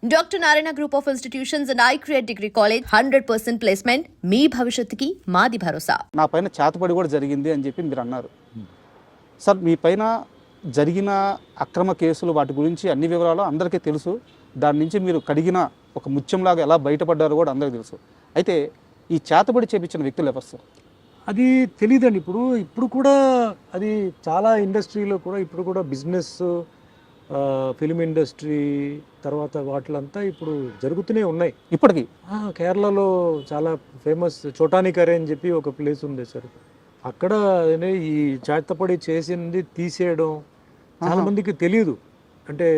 Doctor Narayana group of institutions and iCreate degree college 100% placement మీ భవిష్యత్తుకి మాది భరోసా. నా పైన చేతపడి కూడా జరిగింది అని చెప్పి మీరు అన్నారు సార్. మీ పైన జరిగిన అక్రమ కేసులు వాటి గురించి అన్ని వివరాలు అందరికీ తెలుసు. దాని నుంచి మీరు కడిగిన ఒక ముత్యంలాగా ఎలా బయటపడ్డారో కూడా అందరికీ తెలుసు. అయితే ఈ చేతబడి చేపించిన వ్యక్తులు ఎవరు సార్? అది తెలియదండి. ఇప్పుడు కూడా అది చాలా ఇండస్ట్రీలో కూడా ఇప్పుడు కూడా బిజినెస్, ఫిలిం ఇండస్ట్రీ తర్వాత వాటిలంతా ఇప్పుడు జరుగుతూనే ఉన్నాయి ఇప్పటికీ. కేరళలో చాలా ఫేమస్ చోటాని కరే అని చెప్పి ఒక ప్లేస్ ఉంది సార్. అక్కడ ఈ చేతపడి చేసింది తీసేయడం చాలా మందికి తెలియదు. అంటే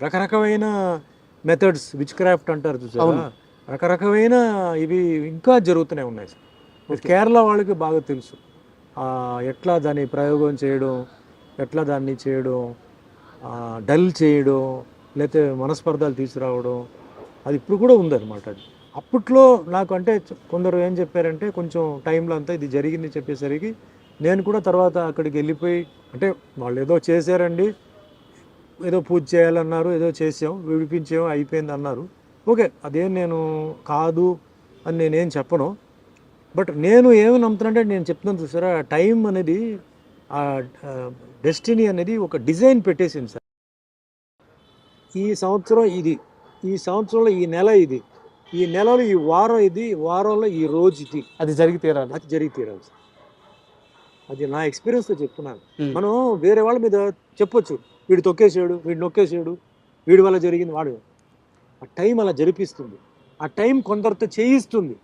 రకరకమైన మెథడ్స్, విచ్ క్రాఫ్ట్ అంటారు చూసారా, రకరకమైన ఇవి ఇంకా జరుగుతూనే ఉన్నాయి సార్. కేరళ వాళ్ళకి బాగా తెలుసు ఎట్లా దాన్ని ప్రయోగం చేయడం, ఎట్లా దాన్ని చేయడం, డల్ చేయడం, లేకపోతే మనస్పర్ధాలు తీసుకురావడం, అది ఇప్పుడు కూడా ఉందన్నమాట. అది అప్పట్లో నాకు అంటే కొందరు ఏం చెప్పారంటే కొంచెం టైంలో అంతా ఇది జరిగింది చెప్పేసరికి నేను కూడా తర్వాత అక్కడికి వెళ్ళిపోయి, అంటే వాళ్ళు ఏదో చేశారండి, ఏదో పూజ చేయాలన్నారు, ఏదో చేసాం, విడిపించాం, అయిపోయింది అన్నారు. ఓకే, అదేం నేను కాదు అని నేనేం చెప్పను. బట్ నేను ఏమి నమ్ముతానంటే నేను చెప్తున్నాను చూసారా, టైం అనేది, డెస్టినీ అనేది ఒక డిజైన్ పెట్టేసింది సార్. ఈ సంవత్సరం ఇది, ఈ సంవత్సరంలో ఈ నెల ఇది, ఈ నెలలో ఈ వారం ఇది, వారంలో ఈ రోజు ఇది, అది జరిగి తీరాలి, అది జరిగి తీరాలి సార్. అది నా ఎక్స్పీరియన్స్తో చెప్తున్నాను. మనం వేరే వాళ్ళ మీద చెప్పొచ్చు, వీడు తొక్కేసాడు, వీడు నొక్కేసాడు, వీడి వల్ల జరిగింది, వాడు. ఆ టైం అలా జరిపిస్తుంది. ఆ టైం కొందరితో చేయిస్తుంది.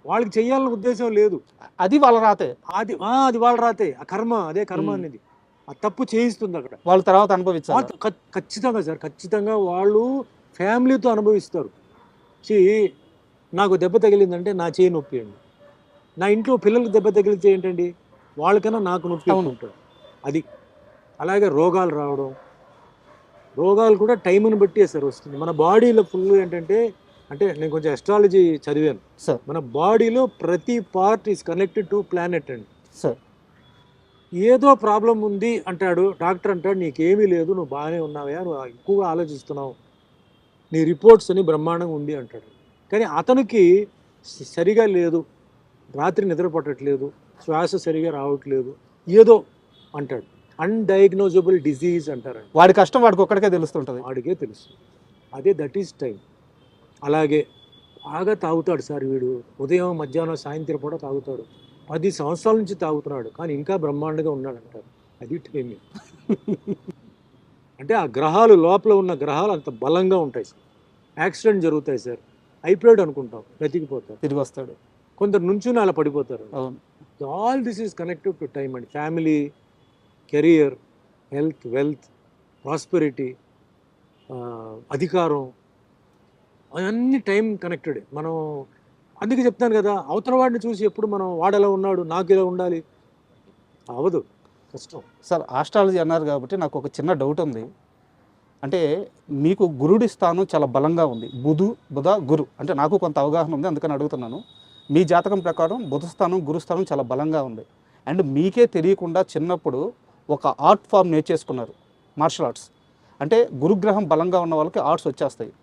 వాళ్ళకి చెయ్యాలన్న ఉద్దేశం లేదు, అది వాళ్ళ రాతే. అది వాళ్ళ రాతే. ఆ కర్మ, అదే కర్మ అనేది ఆ తప్పు చేయిస్తుంది అక్కడ. వాళ్ళ తర్వాత అనుభవించాలి ఖచ్చితంగా సార్, ఖచ్చితంగా వాళ్ళు ఫ్యామిలీతో అనుభవిస్తారు. నాకు దెబ్బ తగిలిందంటే నా చేయి నొప్పి అండి, నా ఇంట్లో పిల్లలకు దెబ్బ తగిలితే ఏంటండి, వాళ్ళకన్నా నాకు నొప్పి ఉంటుంది. అది అలాగే రోగాలు రావడం, రోగాలు కూడా టైంని బట్టి సార్ వస్తుంది. మన బాడీలో ఫుల్ ఏంటంటే, అంటే నేను కొంచెం అస్ట్రాలజీ చదివాను సార్. మన బాడీలో ప్రతి part is connected to planet అండి సార్. ఏదో ప్రాబ్లం ఉంది అంటాడు డాక్టర్, అంటాడు నీకేమీ లేదు, నువ్వు బాగానే ఉన్నావా, నువ్వు ఎక్కువగా ఆలోచిస్తున్నావు, నీ రిపోర్ట్స్ అని బ్రహ్మాండంగా ఉంది అంటాడు. కానీ అతనికి సరిగా లేదు, రాత్రి నిద్ర పట్టట్లేదు, శ్వాస సరిగా రావట్లేదు, ఏదో అంటాడు. అన్డయాగ్నోజబుల్ డిజీజ్ అంటారండి. వాడి కష్టం వాడికి ఒక్కడికే తెలుస్తుంటుంది, వాడికే తెలుసు. అదే దట్ ఈస్ టైం. అలాగే బాగా తాగుతాడు సార్ వీడు, ఉదయం మధ్యాహ్నం సాయంత్రం కూడా తాగుతాడు, 10 సంవత్సరాల నుంచి తాగుతున్నాడు, కానీ ఇంకా బ్రహ్మాండంగా ఉన్నాడు అంటారు. అది టైమింగ్. అంటే ఆ గ్రహాలు, లోపల ఉన్న గ్రహాలు అంత బలంగా ఉంటాయి సార్. యాక్సిడెంట్ జరుగుతాయి సార్, అయిపోయాడు అనుకుంటాం, బ్రతికిపోతారు, తిరిగి వస్తాడు. కొందరు నుంచి అలా పడిపోతారు. All this is connected to time and family, career, health, wealth, prosperity, అధికారం, అవన్నీ టైం కనెక్టెడ్. మనం అందుకే చెప్తాను కదా, అవతల వాడిని చూసి ఎప్పుడు మనం వాడెలా ఉన్నాడు నాకు ఇలా ఉండాలి, అవదు, కష్టం సార్. ఆస్ట్రాలజీ అన్నారు కాబట్టి నాకు ఒక చిన్న డౌట్ ఉంది. అంటే మీకు గురుడి స్థానం చాలా బలంగా ఉంది, బుధ గురు, అంటే నాకు కొంత అవగాహన ఉంది, అందుకని అడుగుతున్నాను. మీ జాతకం ప్రకారం బుధ స్థానం, గురు స్థానం చాలా బలంగా ఉంది. అండ్ మీకే తెలియకుండా చిన్నప్పుడు ఒక ఆర్ట్ ఫామ్ నేర్చేసుకున్నారు, మార్షల్ ఆర్ట్స్. అంటే గురుగ్రహం బలంగా ఉన్న వాళ్ళకి ఆర్ట్స్ వచ్చేస్తాయి.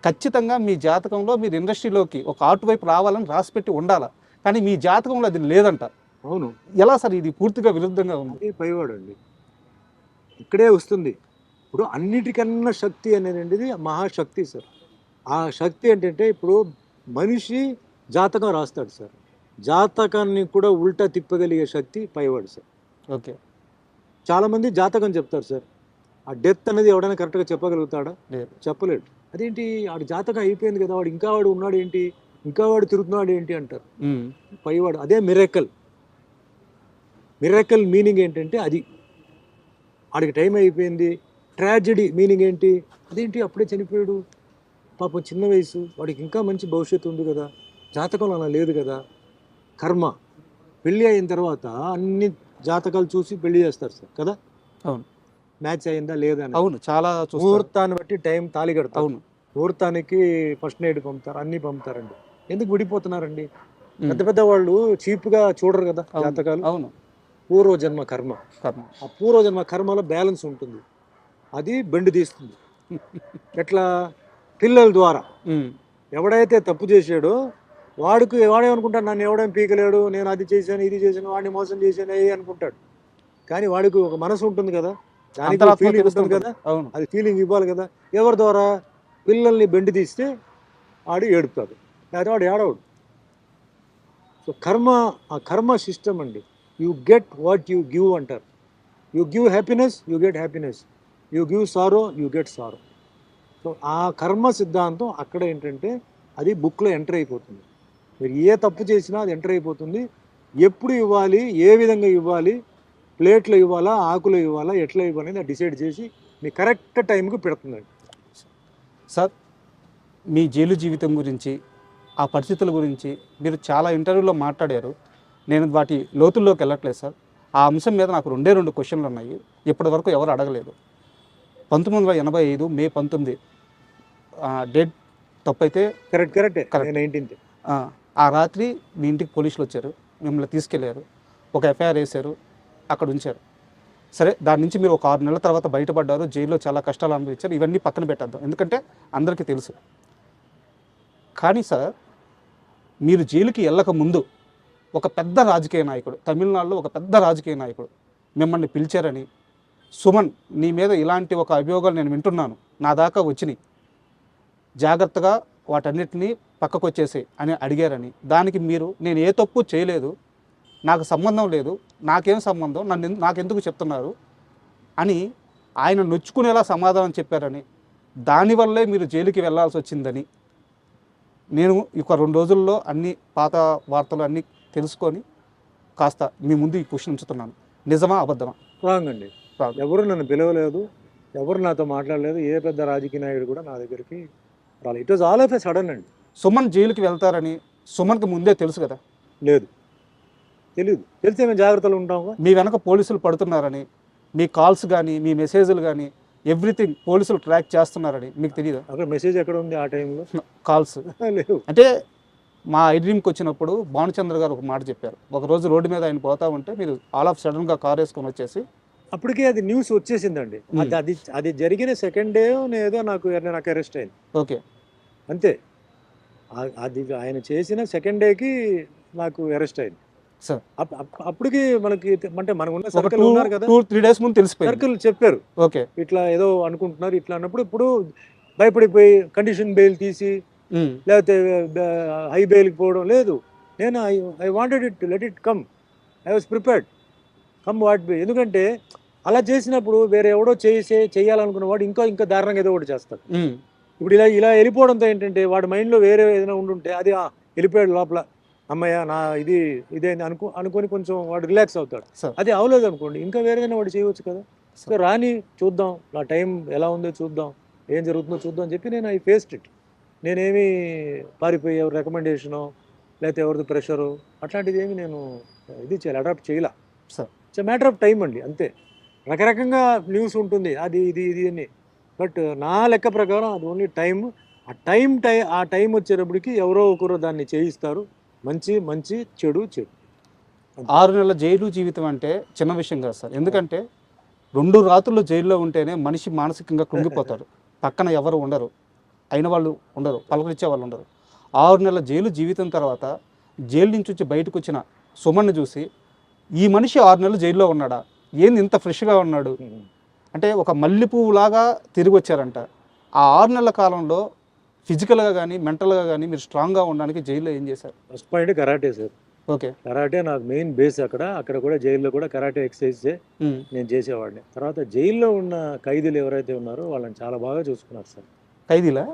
ఖచ్చితంగా మీ జాతకంలో మీరు ఇండస్ట్రీలోకి ఒక ఆర్ట్ వైపు రావాలని రాసిపెట్టి ఉండాలి, కానీ మీ జాతకంలో అది లేదంట. అవును, ఎలా సార్? ఇది పూర్తిగా విరుద్ధంగా ఉంది. అదే పైవాడు అండి, ఇక్కడే వస్తుంది. ఇప్పుడు అన్నిటికన్నా శక్తి అనేది మహాశక్తి సార్. ఆ శక్తి ఏంటంటే, ఇప్పుడు మనిషి జాతకం రాస్తాడు సార్, జాతకాన్ని కూడా ఉల్టా తిప్పగలిగే శక్తి పైవాడు సార్. ఓకే, చాలామంది జాతకం చెప్తారు సార్, ఆ డెత్ అనేది ఎవడైనా కరెక్ట్గా చెప్పగలుగుతాడా? చెప్పలేడు. అదేంటి, వాడి జాతకం అయిపోయింది కదా, వాడు ఇంకా వాడు ఉన్నాడు ఏంటి, ఇంకా వాడు తిరుగుతున్నాడు ఏంటి అంటారు. పైవాడు అదే మిరాకిల్. మిరాకిల్ మీనింగ్ ఏంటంటే అది, వాడికి టైం అయిపోయింది. ట్రాజెడీ మీనింగ్ ఏంటి, అదేంటి అప్పుడే చనిపోయాడు, పాపం చిన్న వయసు, వాడికి ఇంకా మంచి భవిష్యత్తు ఉంది కదా, జాతకంలో అలా లేదు కదా. కర్మ. పెళ్ళి అయిన తర్వాత అన్ని జాతకాలు చూసి పెళ్లి చేస్తారు సార్ కదా. అవును, మ్యాచ్ అయిందా లేదా. అవును, చాలా ముహూర్తాన్ని బట్టి టైం తాళి కడతారు. అవును, ముహూర్తానికి ఫస్ట్ నైట్ పంపుతారు, అన్ని పంపుతారండి. ఎందుకు విడిపోతున్నారండి? పెద్ద పెద్ద వాళ్ళు చీప్గా చూడరు కదా జాతకాలు. అవును, పూర్వజన్మ కర్మ. ఆ పూర్వజన్మ కర్మలో బ్యాలెన్స్ ఉంటుంది, అది బెండ్ తీస్తుంది. ఎట్లా, పిల్లల ద్వారా. ఉమ్, ఎవడైతే తప్పు చేశాడో వాడేమనుకుంటాడు, నన్ను ఎవడేం పీకలేడు, నేను అది చేశాను ఇది చేశాను, వాడిని మోసం చేశాను అది అనుకుంటాడు. కానీ వాడికి ఒక మనసు ఉంటుంది కదా, దానికి అంతరాత్మ ఫీలింగ్ ఉంటుంది తెలుస్తుంటుంది. కదా, అవును. అది ఫీలింగ్ ఇవ్వాలి కదా. ఎవరి ద్వారా? పిల్లల్ని బెండి తీస్తే వాడు ఏడుపుతాడు, లేకపోతే వాడు ఏడవడు. సో ఆ కర్మ సిస్టమ్ అండి. You get what you give అంటారు. You give happiness, you get happiness. You give sorrow, you get sorrow. So ఆ కర్మ సిద్ధాంతం అక్కడ ఏంటంటే అది బుక్లో ఎంటర్ అయిపోతుంది. మీరు ఏ తప్పు చేసినా అది ఎంటర్ అయిపోతుంది. ఎప్పుడు ఇవ్వాలి, ఏ విధంగా ఇవ్వాలి, ప్లేట్లో ఇవ్వాలా, ఆకులో ఇవ్వాలా, ఎట్లా ఇవ్వాలి అనేది డిసైడ్ చేసి మీ కరెక్ట్ టైంకి పెడుతుందండి. సార్, మీ జైలు జీవితం గురించి, ఆ పరిస్థితుల గురించి మీరు చాలా ఇంటర్వ్యూలో మాట్లాడారు. నేను వాటి లోతుల్లోకి వెళ్ళట్లేదు సార్. ఆ అంశం మీద నాకు రెండు క్వశ్చన్లు ఉన్నాయి. ఇప్పటి వరకు ఎవరు అడగలేదు. 1985 మే 19 డేట్ తప్పైతే కరెక్టే. Correct. 19th. ఆ రాత్రి మీ ఇంటికి పోలీసులు వచ్చారు, మిమ్మల్ని తీసుకెళ్లారు, ఒక ఎఫ్ఐఆర్ వేశారు, అక్కడ ఉంచారు. సరే, దాని నుంచి మీరు ఒక 6 నెలల తర్వాత బయటపడ్డారు, జైల్లో చాలా కష్టాలు అనుభవించారు. ఇవన్నీ పక్కన పెట్టేద్దాం, ఎందుకంటే అందరికీ తెలుసు. కానీ సార్, మీరు జైలుకి వెళ్ళక ముందు ఒక పెద్ద రాజకీయ నాయకుడు, తమిళనాడులో ఒక పెద్ద రాజకీయ నాయకుడు మిమ్మల్ని పిలిచారని, సుమన్ నీ మీద ఇలాంటి ఒక అభియోగాలు నేను వింటున్నాను, నా దాకా వచ్చినాయి, జాగ్రత్తగా వాటన్నిటినీ పక్కకు వచ్చేసి అని అడిగారని, దానికి మీరు నేను ఏ తప్పు చేయలేదు, నాకు సంబంధం లేదు, నాకేం సంబంధం, నాకెందుకు చెప్తున్నారు అని ఆయన నొచ్చుకునేలా సమాధానం చెప్పారని, దానివల్లే మీరు జైలుకి వెళ్ళాల్సి వచ్చిందని నేను ఒక 2 రోజుల్లో అన్ని పాత వార్తలు అన్నీ తెలుసుకొని కాస్త మీ ముందు ఈ క్వశ్చన్ ఉంచుతున్నాను. నిజమా అబద్ధమా? రాంగ్ అండి. Wrong. ఎవరు నన్ను పిలవలేదు, ఎవరు నాతో మాట్లాడలేదు, ఏ పెద్ద రాజకీయ నాయకుడు కూడా నా దగ్గరికి రాలేదు. It was all of a sudden అండి. సుమన్ జైలుకి వెళ్తారని సుమన్కి ముందే తెలుసు కదా? లేదు, తెలియదు. తెలిస్తే మేము జాగ్రత్తలు ఉంటాం. మీ వెనక పోలీసులు పడుతున్నారని, మీ కాల్స్ కానీ మీ మెసేజ్లు కానీ ఎవ్రీథింగ్ పోలీసులు ట్రాక్ చేస్తున్నారని మీకు తెలియదా? అక్కడ మెసేజ్ ఎక్కడ ఉంది ఆ టైంలో? కాల్స్ లేవు. అంటే మా ఐడ్రీమ్కి వచ్చినప్పుడు భానుచంద్ర గారు ఒక మాట చెప్పారు. ఒకరోజు రోడ్డు మీద ఆయన పోతా ఉంటే మీరు ఆల్ ఆఫ్ సడన్గా కార్ వేసుకొని వచ్చేసి, అప్పటికే అది న్యూస్ వచ్చేసిందండి. అది జరిగిన సెకండ్ డే ఏదో నాకు అరెస్ట్ అయింది. ఓకే, అంతే. అది ఆయన చేసిన సెకండ్ డేకి నాకు అరెస్ట్ అయింది సార్. అప్పటికి మనకి అంటే మనకున్న ఒక సర్కిల్ ఉన్నారు కదా, 2-3 days ముందు తెలిసిపోయింది. సర్కిల్ చెప్పారు ఓకే, ఇట్లా ఏదో అనుకుంటున్నారు ఇట్లా అన్నప్పుడు, ఇప్పుడు భయపడిపోయి కండిషన్ బెయిల్ తీసి లేకపోతే హై బెయిల్కి పోవడం లేదు. నేను I wanted it, let it come. I was prepared come what be. ఎందుకంటే అలా చేసినప్పుడు వేరే ఎవడో చేయాలనుకున్న వాడు ఇంకా దారుణంగా ఏదో ఒకటి చేస్తాడు. ఇప్పుడు ఇలా వెళ్ళిపోవడంతో ఏంటంటే వాడి మైండ్లో వేరే ఏదైనా ఉండుంటే అది వెళ్ళిపోయాడు లోపల, అమ్మయ్య నా ఇదే అనుకొని కొంచెం వాడు రిలాక్స్ అవుతాడు. అది అవలేదు అనుకోండి, ఇంకా వేరేదైనా వాడు చేయవచ్చు కదా. సో రాని చూద్దాం, నా టైం ఎలా ఉందో చూద్దాం, ఏం జరుగుతుందో చూద్దాం అని చెప్పి నేను ఐ ఫేస్డ్ ఇట్. నేనేమి పారిపోయి ఎవరి రికమెండేషను లేకపోతే ఎవరిది ప్రెషరు అట్లాంటిది ఏమి నేను ఇది అడాప్ట్ చేయలే. ఇట్స్ మ్యాటర్ ఆఫ్ టైం అండి, అంతే. రకరకంగా న్యూస్ ఉంటుంది అది ఇది అని, బట్ నా లెక్క ప్రకారం అది ఓన్లీ టైం. ఆ టైం వచ్చేటప్పటికి ఎవరో ఒకరు దాన్ని చేయిస్తారు. మంచి చెడు. 6 నెలల జైలు జీవితం అంటే చిన్న విషయం కాదు సార్. ఎందుకంటే 2 రాత్రులు జైల్లో ఉంటేనే మనిషి మానసికంగా కృంగిపోతాడు. పక్కన ఎవరు ఉండరు, అయిన వాళ్ళు ఉండరు, పలకరించే వాళ్ళు ఉండరు. 6 నెలల జైలు జీవితం తర్వాత జైలు నుంచి వచ్చి బయటకు వచ్చిన సుమన్ని చూసి ఈ మనిషి 6 నెలలు జైల్లో ఉన్నాడా, ఏంది ఇంత ఫ్రెష్గా ఉన్నాడు అంటే ఒక మల్లెపువ్వులాగా తిరిగి వచ్చారంట. ఆ 6 నెలల కాలంలో ఫిజికల్గా కానీ మెంటల్గా కానీ మీరు స్ట్రాంగ్గా ఉండడానికి జైల్లో ఏం చేశారు? First point karate sir. Okay, karate నాకు మెయిన్ బేస్. అక్కడ కూడా జైల్లో కూడా కరాటే ఎక్సర్సైజ్ నేను చేసేవాడిని. తర్వాత జైల్లో ఉన్న ఖైదీలు ఎవరైతే ఉన్నారో వాళ్ళని చాలా బాగా చూసుకున్నారు సార్. ఖైదీలా?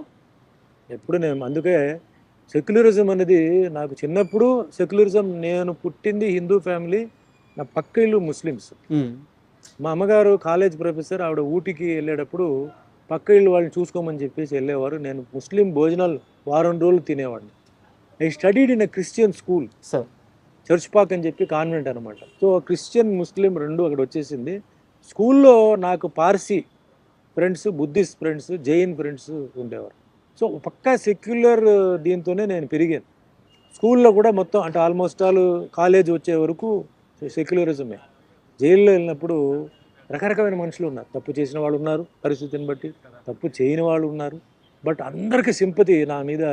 ఎప్పుడు నేను అందుకే సెక్యులరిజం అనేది నాకు చిన్నప్పుడు సెక్యులరిజం, నేను పుట్టింది హిందూ ఫ్యామిలీ, నా పక్క ఇల్లు ముస్లిమ్స్. మా అమ్మగారు కాలేజ్ ప్రొఫెసర్, ఆవిడ ఊటీకి వెళ్ళేటప్పుడు పక్క ఇల్లు వాళ్ళని చూసుకోమని చెప్పేసి వెళ్ళేవారు. నేను ముస్లిం భోజనాలు వారం రోజులు తినేవాడిని. I studied in a Christian school sir, church Pak అని చెప్పి కాన్వెంట్ అనమాట. సో క్రిస్టియన్ ముస్లిం రెండు అక్కడ వచ్చేసింది. స్కూల్లో నాకు Parsi friends, Buddhist friends, Jain friends ఉండేవారు. సో పక్కా సెక్యులర్ దీంతోనే నేను పెరిగాను. స్కూల్లో కూడా మొత్తం అంటే ఆల్మోస్ట్ ఆల్ కాలేజ్ వచ్చే వరకు సెక్యులరిజమే. జైల్లో వెళ్ళినప్పుడు రకరకమైన మనుషులు ఉన్నారు. తప్పు చేసిన వాళ్ళు ఉన్నారు పరిస్థితిని బట్టి, తప్పు చేయని వాళ్ళు ఉన్నారు, బట్ అందరికీ సింపతి నా మీద,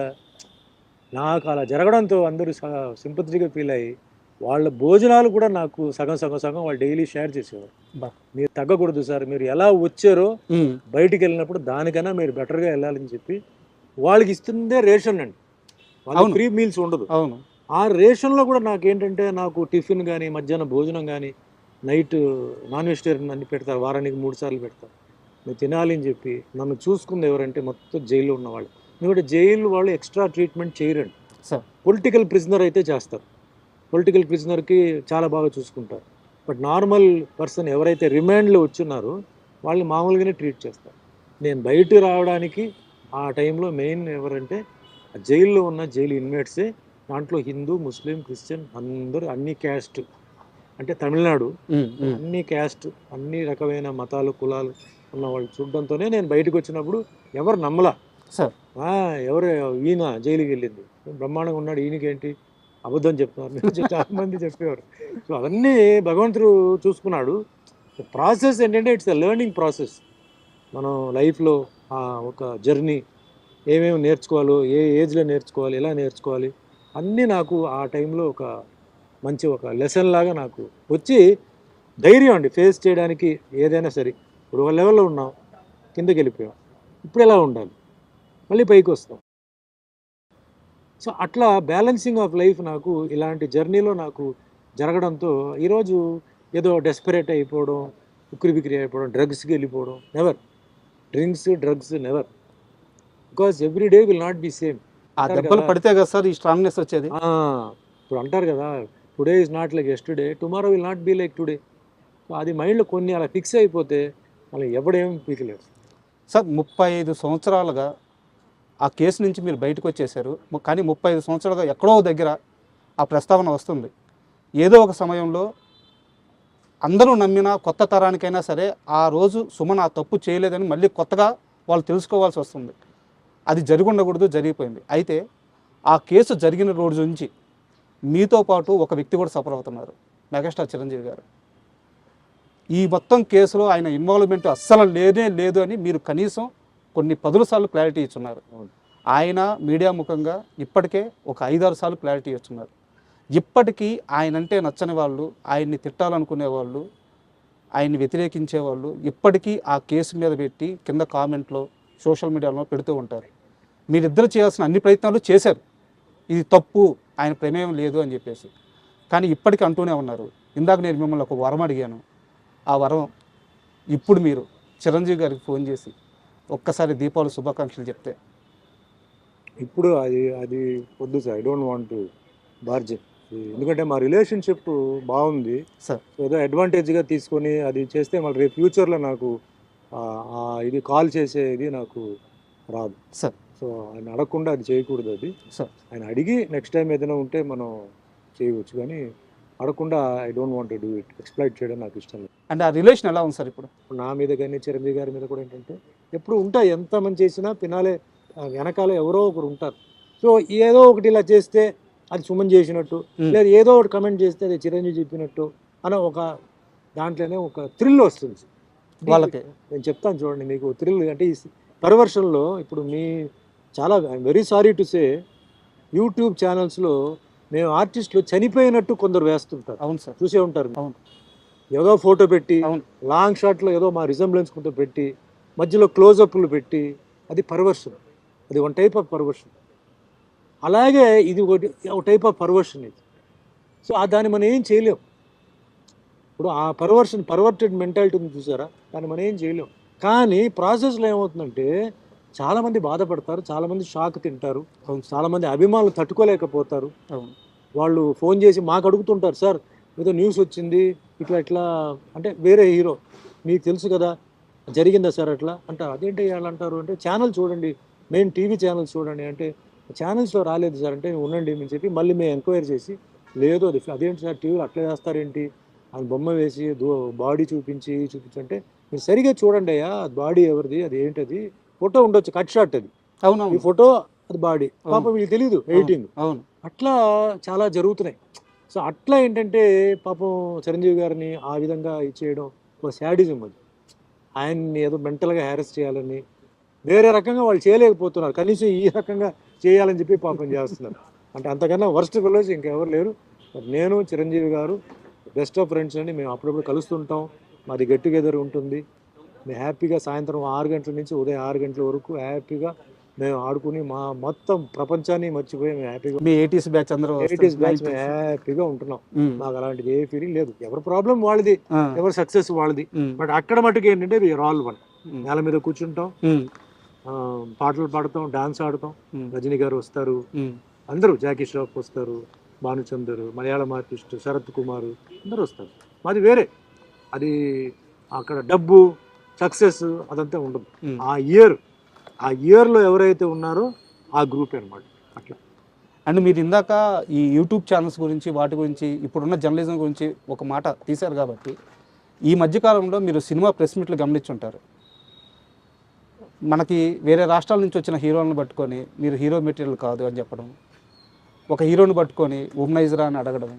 నాకు అలా జరగడంతో అందరూ సింపతిగా ఫీల్ అయ్యి వాళ్ళ భోజనాలు కూడా నాకు సగం సగం సగం వాళ్ళు డైలీ షేర్ చేసేవారు. బా. మీరు తగ్గకూడదు సార్, మీరు ఎలా వచ్చారో ఉమ్, బయటికి వెళ్ళినప్పుడు దానికన్నా మీరు బెటర్గా వెళ్ళాలని చెప్పి వాళ్ళకి ఇస్తుందే రేషన్ అండి. వాళ్ళకి అవును. ఫ్రీ మీల్స్ ఉండదు. అవును. ఆ రేషన్లో కూడా నాకేంటంటే నాకు టిఫిన్ కానీ మధ్యాహ్నం భోజనం కానీ నైట్ నాన్ వెజిటేరియన్ అన్ని పెడతారు, వారానికి 3 సార్లు పెడతారు. నేను తినాలి అని చెప్పి నన్ను చూసుకుంది ఎవరంటే మొత్తం జైల్లో ఉన్నవాళ్ళు. ఎందుకంటే జైలు వాళ్ళు ఎక్స్ట్రా ట్రీట్మెంట్ చేయరండి. సార్. పొలిటికల్ ప్రిజనర్ అయితే చేస్తారు, పొలిటికల్ ప్రిజనర్కి చాలా బాగా చూసుకుంటారు. బట్ నార్మల్ పర్సన్ ఎవరైతే రిమాండ్లో వచ్చున్నారో వాళ్ళని మామూలుగానే ట్రీట్ చేస్తారు. నేను బయట రావడానికి ఆ టైంలో మెయిన్ ఎవరంటే ఆ జైల్లో ఉన్న జైలు ఇన్మేట్సే. దాంట్లో హిందూ, ముస్లిం, క్రిస్టియన్ అందరూ అన్ని క్యాస్ట్, అంటే తమిళనాడు ఉమ్, ఉమ్. అన్ని క్యాస్ట్ అన్ని రకమైన మతాలు కులాలు ఉన్న వాళ్ళు చూడడంతోనే నేను బయటకు వచ్చినప్పుడు ఎవరు నమ్మలా. సార్. ఎవరు ఈయన జైలుకి వెళ్ళింది బ్రహ్మాండంగా ఉన్నాడు, ఈయనకేంటి అబద్ధం చెప్తున్నారు చాలా మంది చెప్పేవారు. సో అవన్నీ భగవంతుడు చూసుకున్నాడు. ప్రాసెస్ ఏంటంటే ఇట్స్ ఎ లెర్నింగ్ ప్రాసెస్. మనం లైఫ్లో ఒక జర్నీ ఏమేమి నేర్చుకోవాలో, ఏ ఏజ్లో నేర్చుకోవాలి, ఎలా నేర్చుకోవాలి అన్నీ నాకు ఆ టైంలో ఒక మంచి ఒక లెసన్ లాగా నాకు వచ్చి ధైర్యం అండి ఫేస్ చేయడానికి ఏదైనా సరే. ఇప్పుడు ఒక లెవెల్లో ఉన్నాం, కిందకి వెళ్ళిపోయాం, ఇప్పుడు ఎలా ఉండాలి, మళ్ళీ పైకి వస్తాం. సో అట్లా బ్యాలెన్సింగ్ ఆఫ్ లైఫ్ నాకు ఇలాంటి జర్నీలో నాకు జరగడంతో ఈరోజు ఏదో డెస్పరేట్ అయిపోవడం, ఉక్కిరి బిక్కిరి అయిపోవడం, డ్రగ్స్కి వెళ్ళిపోవడం, never. Drugs never, because every day will not be same. ఆ దెబ్బలు పడితే కదా సార్ ఈ స్ట్రాంగ్నెస్ వచ్చేది. ఇప్పుడు అంటారు కదా, today is not like yesterday, tomorrow will not be like today. అది మైండ్లో కొన్ని అలా ఫిక్స్ అయిపోతే మళ్ళీ ఎవడేం పీకలేడు. సార్ 35 సంవత్సరాలుగా ఆ కేసు నుంచి మీరు బయటకు వచ్చేసారు, కానీ 35 సంవత్సరాలుగా ఎక్కడో దగ్గర ఆ ప్రస్తావన వస్తుంది. ఏదో ఒక సమయంలో అందరూ నమ్మిన కొత్త తరానికైనా సరే ఆ రోజు సుమన్ ఆ తప్పు చేయలేదని మళ్ళీ కొత్తగా వాళ్ళు తెలుసుకోవాల్సి వస్తుంది. అది జరిగి ఉండకూడదు, జరిగిపోయింది. అయితే ఆ కేసు జరిగిన రోజు నుంచి మీతో పాటు ఒక వ్యక్తి కూడా సఫర్ అవుతున్నారు, మెగాస్టార్ చిరంజీవి గారు. ఈ మొత్తం కేసులో ఆయన ఇన్వాల్వ్మెంట్ అస్సలు లేనే లేదు అని మీరు కనీసం కొన్ని 10 సార్లు క్లారిటీ ఇచ్చున్నారు. ఆయన మీడియా ముఖంగా ఇప్పటికే ఒక 5-6 సార్లు క్లారిటీ ఇచ్చున్నారు. ఇప్పటికీ ఆయన అంటే నచ్చని వాళ్ళు, ఆయన్ని తిట్టాలనుకునే వాళ్ళు, ఆయన్ని వ్యతిరేకించే వాళ్ళు ఇప్పటికీ ఆ కేసు మీద పెట్టి కింద కామెంట్లో సోషల్ మీడియాలో పెడుతూ ఉంటారు. మీరిద్దరు చేయాల్సిన అన్ని ప్రయత్నాలు చేశారు, ఇది తప్పు, ఆయన ప్రమేయం లేదు అని చెప్పేసి. కానీ ఇప్పటికీ అంటూనే ఉన్నారు. ఇందాక నేను మిమ్మల్ని ఒక వరం అడిగాను, ఆ వరం ఇప్పుడు మీరు చిరంజీవి గారికి ఫోన్ చేసి ఒక్కసారి దీపావళి శుభాకాంక్షలు చెప్తే. ఇప్పుడు అది అది వద్దు sir, I don't want to barge. ఎందుకంటే మా రిలేషన్షిప్ బాగుంది సార్. ఏదో అడ్వాంటేజ్గా తీసుకొని అది చేస్తే మళ్ళీ రేపు ఫ్యూచర్లో నాకు ఇది కాల్ చేసేది నాకు రాదు సార్. సో ఆయన అడగకుండా అది చేయకూడదు. అది సార్. ఆయన అడిగి నెక్స్ట్ టైం ఏదైనా ఉంటే మనం చేయవచ్చు, కానీ అడగకుండా I don't want to do it. Exploit చేయడం నాకు ఇష్టం లేదు. అంటే ఆ రిలేషన్ ఎలా ఉంది సార్ ఇప్పుడు? నా మీద కానీ చిరంజీవి గారి మీద కూడా ఏంటంటే ఎప్పుడు ఉంటాయి, ఎంత మంది చేసినా పినాలే వెనకాల ఎవరో ఒకరు ఉంటారు. సో ఏదో ఒకటి ఇలా చేస్తే అది సుమన్ చేసినట్టు, లేదా ఏదో ఒకటి కమెంట్ చేస్తే అది చిరంజీవి చెప్పినట్టు అన్న ఒక దాంట్లోనే ఒక థ్రిల్ వస్తుంది వాళ్ళకి. నేను చెప్తాను చూడండి మీకు థ్రిల్ అంటే ఈ పర్వర్షన్లో ఇప్పుడు మీ చాలా I'm very sorry to say YouTube ఛానల్స్లో మేము ఆర్టిస్టులు చనిపోయినట్టు కొందరు వేస్తుంటారు. అవును సార్, చూసే ఉంటారు. అవును. ఏదో ఫోటో పెట్టి అవును. లాంగ్ షాట్లో ఏదో మా రిజంబ్లెన్స్ కొంత పెట్టి మధ్యలో క్లోజప్లు పెట్టి, అది పర్వర్షన్. అది వన్ టైప్ ఆఫ్ పర్వర్షన్. అలాగే ఇది ఒక టైప్ ఆఫ్ పర్వర్షన్ ఇది. సో దాన్ని మనం ఏం చేయలేం. ఇప్పుడు ఆ పర్వర్టెడ్ మెంటాలిటీ ఉంది చూసారా, దాన్ని మనం ఏం చేయలేం. కానీ ప్రాసెస్లో ఏమవుతుందంటే చాలామంది బాధపడతారు, చాలామంది షాక్ తింటారు, చాలామంది అభిమానులు తట్టుకోలేకపోతారు. వాళ్ళు ఫోన్ చేసి మాకు అడుగుతుంటారు, సార్ ఏదో న్యూస్ వచ్చింది ఇట్లా అంటే వేరే హీరో మీకు తెలుసు కదా జరిగిందా సార్ అట్లా అంటారు. అదేంటి వాళ్ళు అంటారు అంటే ఛానల్ చూడండి, మెయిన్ టీవీ ఛానల్స్ చూడండి అంటే ఛానల్స్లో రాలేదు సార్ అంటే ఉండండి అని చెప్పి మళ్ళీ మేము ఎంక్వైరీ చేసి లేదు అదేంటి సార్ టీవీలో అట్లా చేస్తారేంటి అని బొమ్మ వేసి బాడీ చూపించంటే మీరు సరిగా చూడండి అయ్యా బాడీ ఎవరిది, అది ఏంటది, ఫోటో ఉండొచ్చు కట్ షాట్, అది అవును ఈ ఫోటో అది బాడీ, పాపం వీళ్ళు తెలీదు ఎడిటింగ్. అవును, అట్లా చాలా జరుగుతున్నాయి. సో అట్లా ఏంటంటే పాపం చిరంజీవి గారిని ఆ విధంగా ఇచ్చేయడం ఒక శాడిజం. అది ఆయన్ని ఏదో మెంటల్గా హ్యారెస్ చేయాలని వేరే రకంగా వాళ్ళు చేయలేకపోతున్నారు, కనీసం ఈ రకంగా చేయాలని చెప్పి పాపం చేస్తున్నారు. అంటే అంతకన్నా వర్స్ట్ ఫెలోస్ ఇంకెవరు లేరు. మరి నేను, చిరంజీవి గారు బెస్ట్ ఆఫ్ ఫ్రెండ్స్ అండి. మేము అప్పుడప్పుడు కలుస్తుంటాం, మాది గెట్ టుగెదర్ ఉంటుంది. మేము హ్యాపీగా సాయంత్రం 6 గంటల నుంచి ఉదయం 6 గంటల వరకు హ్యాపీగా మేము ఆడుకుని మా మొత్తం ప్రపంచాన్ని మర్చిపోయి మేము హ్యాపీగా మీ 80s బ్యాచ్ అందరూ 80s బ్యాచ్ మేము హ్యాపీగా ఉంటున్నాం. మాకు అలాంటిది ఏ ఫీలింగ్ లేదు. ఎవరి ప్రాబ్లం వాళ్ళది, ఎవరి సక్సెస్ వాళ్ళది. బట్ అక్కడ మటుకు ఏంటంటే వీఆర్ ఆల్ వన్. నేల మీద కూర్చుంటాం, పాటలు పాడతాం, డాన్స్ ఆడతాం. రజనీ గారు వస్తారు, అందరూ, జాకీ ష్రాఫ్ వస్తారు, భానుచందర్, మలయాళం ఆర్టిస్ట్ శరత్ కుమార్, అందరూ వస్తారు. మాది వేరే. అది అక్కడ డబ్బు, సక్సెస్ అదంతా ఉండదు. ఆ ఇయర్లో ఎవరైతే ఉన్నారో ఆ గ్రూప్ అనమాట. అట్లా. అండ్ మీరు ఇందాక ఈ యూట్యూబ్ ఛానల్స్ గురించి, వాటి గురించి, ఇప్పుడున్న జర్నలిజం గురించి ఒక మాట తీశారు కాబట్టి, ఈ మధ్యకాలంలో మీరు సినిమా ప్రెస్ మీట్లు గమనించుంటారు. మనకి వేరే రాష్ట్రాల నుంచి వచ్చిన హీరోలను పట్టుకొని మీరు హీరో మెటీరియల్ కాదు అని చెప్పడం, ఒక హీరోని పట్టుకొని ఉమ్నైజరా అని అడగడం,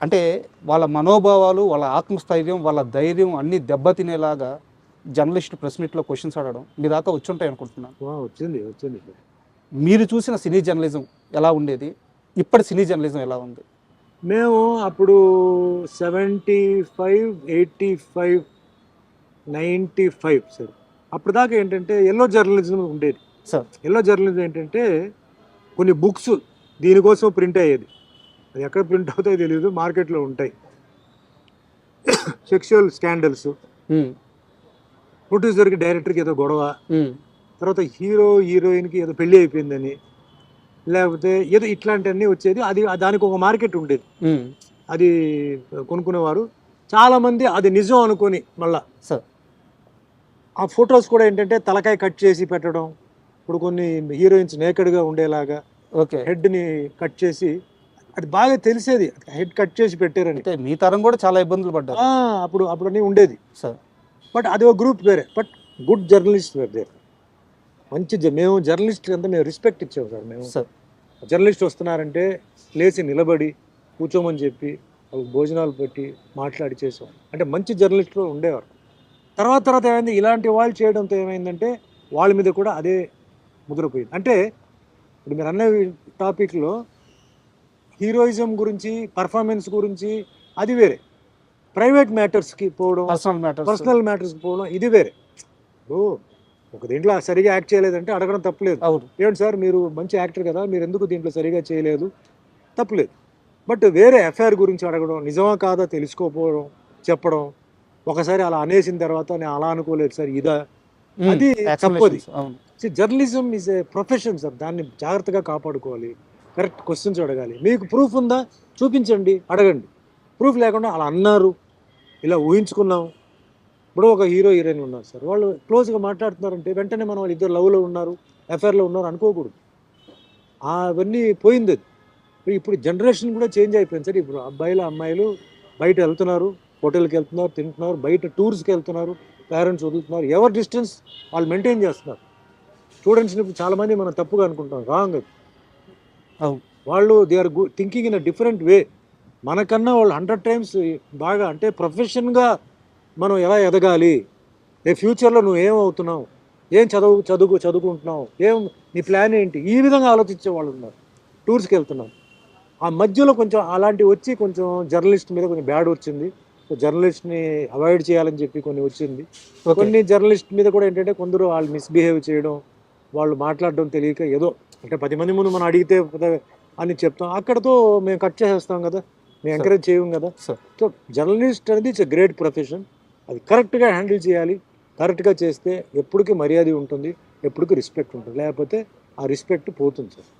అంటే వాళ్ళ మనోభావాలు, వాళ్ళ ఆత్మస్థైర్యం, వాళ్ళ ధైర్యం అన్నీ దెబ్బతినేలాగా జర్నలిస్ట్ ప్రెస్ మీట్లో క్వశ్చన్స్ అడగడం మీ దాకా వచ్చుంటాయి అనుకుంటున్నాను. వచ్చింది. మీరు చూసిన సినీ జర్నలిజం ఎలా ఉండేది, ఇప్పటి సినీ జర్నలిజం ఎలా ఉంది? మేము అప్పుడు 75, 85, 95 సార్, అప్పుడు దాకా ఏంటంటే ఎల్లో జర్నలిజం ఉండేది సార్. ఎల్లో జర్నలిజం ఏంటంటే కొన్ని బుక్స్ దీనికోసం ప్రింట్ అయ్యేది. అది ఎక్కడ ప్రింట్ అవుతాయో తెలియదు, మార్కెట్లో ఉంటాయి. సెక్షువల్ స్కాండల్స్, ప్రొడ్యూసర్కి డైరెక్టర్కి ఏదో గొడవ, తర్వాత హీరో హీరోయిన్కి ఏదో పెళ్ళి అయిపోయిందని, లేకపోతే ఏదో ఇట్లాంటివన్నీ వచ్చేది. అది దానికి ఒక మార్కెట్ ఉండేది, అది కొనుక్కునేవారు చాలామంది. అది నిజం అనుకొని మళ్ళా సార్ ఆ ఫొటోస్ కూడా ఏంటంటే తలకాయ కట్ చేసి పెట్టడం. ఇప్పుడు కొన్ని హీరోయిన్స్ నేకెడ్గా ఉండేలాగా ఓకే, హెడ్ని కట్ చేసి, అది బాగా తెలిసేది హెడ్ కట్ చేసి పెట్టారని. మీ తరం కూడా చాలా ఇబ్బందులు పడ్డారు అప్పుడు అన్నీ ఉండేది సార్. బట్ అది ఒక గ్రూప్ వేరే. But good journalist were there. మంచి మేము జర్నలిస్ట్ అంతా మేము రెస్పెక్ట్ ఇచ్చాము సార్. మేము జర్నలిస్ట్ వస్తున్నారంటే లేచి నిలబడి కూర్చోమని చెప్పి భోజనాలు పెట్టి మాట్లాడి చేసాం. అంటే మంచి జర్నలిస్టులు ఉండేవారు. తర్వాత ఏమైంది, ఇలాంటి వాళ్ళు చేయడంతో ఏమైందంటే వాళ్ళ మీద కూడా అదే ముద్రపోయింది. అంటే ఇప్పుడు మీరు అన్న టాపిక్లో హీరోయిజం గురించి, పర్ఫార్మెన్స్ గురించి అది వేరే, ప్రైవేట్ మ్యాటర్స్కి పోవడం, పర్సనల్ మ్యాటర్స్కి పోవడం ఇది వేరే. ఒక దీంట్లో సరిగా యాక్ట్ చేయలేదంటే అడగడం తప్పులేదు. ఏంటి సార్ మీరు మంచి యాక్టర్ కదా, మీరు ఎందుకు దీంట్లో సరిగా చేయలేదు, తప్పులేదు. బట్ వేరే ఎఫ్ఐఆర్ గురించి అడగడం, నిజమా కాదా తెలుసుకోకపోవడం, చెప్పడం, ఒకసారి అలా అనేసిన తర్వాత నేను అలా అనుకోలేదు సార్, ఇదా, అది తప్పది. Journalism is a profession sir, దాన్ని జాగ్రత్తగా కాపాడుకోవాలి. కరెక్ట్ క్వశ్చన్స్ అడగాలి. మీకు ప్రూఫ్ ఉందా చూపించండి, అడగండి. ప్రూఫ్ లేకుండా అలా అన్నారు, ఇలా ఊహించుకున్నాం. ఇప్పుడు ఒక హీరో హీరోయిన్ ఉన్నారు సార్, వాళ్ళు క్లోజ్గా మాట్లాడుతున్నారంటే వెంటనే మనం వాళ్ళు ఇద్దరు లవ్లో ఉన్నారు, ఎఫ్ఐఆర్లో ఉన్నారు అనుకోకూడదు. అవన్నీ పోయింది. ఇప్పుడు జనరేషన్ కూడా చేంజ్ అయిపోయింది సార్. ఇప్పుడు అబ్బాయిలు అమ్మాయిలు బయట వెళ్తున్నారు, హోటల్కి వెళ్తున్నారు, తింటున్నారు, బయట టూర్స్కి వెళ్తున్నారు, పేరెంట్స్ వదులుతున్నారు, ఎవరి డిస్టెన్స్ వాళ్ళు మెయింటైన్ చేస్తున్నారు. స్టూడెంట్స్ని ఇప్పుడు చాలామంది మనం తప్పుగా అనుకుంటాం, రాంగ్ అది. వాళ్ళు they are thinking in a different way. మనకన్నా వాళ్ళు 100 times బాగా, అంటే ప్రొఫెషన్గా మనం ఎలా ఎదగాలి, ఫ్యూచర్లో నువ్వు ఏమవుతున్నావు, ఏం చదువుకుంటున్నావు, నీ ప్లాన్ ఏంటి, ఈ విధంగా ఆలోచించే వాళ్ళు ఉన్నారు. టూర్స్కి వెళ్తున్నాం. ఆ మధ్యలో కొంచెం అలాంటివి వచ్చి కొంచెం జర్నలిస్ట్ మీద కొంచెం బ్యాడ్ వచ్చింది. జర్నలిస్ట్ని అవాయిడ్ చేయాలని చెప్పి కొన్ని వచ్చింది. కొన్ని జర్నలిస్ట్ మీద కూడా ఏంటంటే కొందరు వాళ్ళు మిస్బిహేవ్ చేయడం, వాళ్ళు మాట్లాడడం తెలియక ఏదో అంటే 10 మంది ముందు మనం అడిగితే అని చెప్తాం, అక్కడతో మేము కట్ చేసేస్తాం కదా, మేము ఎంకరేజ్ చేయం కదా. సో జర్నలిస్ట్ అనేది ఇట్స్ ఎ గ్రేట్ ప్రొఫెషన్. అది కరెక్ట్గా హ్యాండిల్ చేయాలి. కరెక్ట్గా చేస్తే ఎప్పటికీ మర్యాద ఉంటుంది, ఎప్పటికీ రెస్పెక్ట్ ఉంటుంది. లేకపోతే ఆ రెస్పెక్ట్ పోతుంది సార్.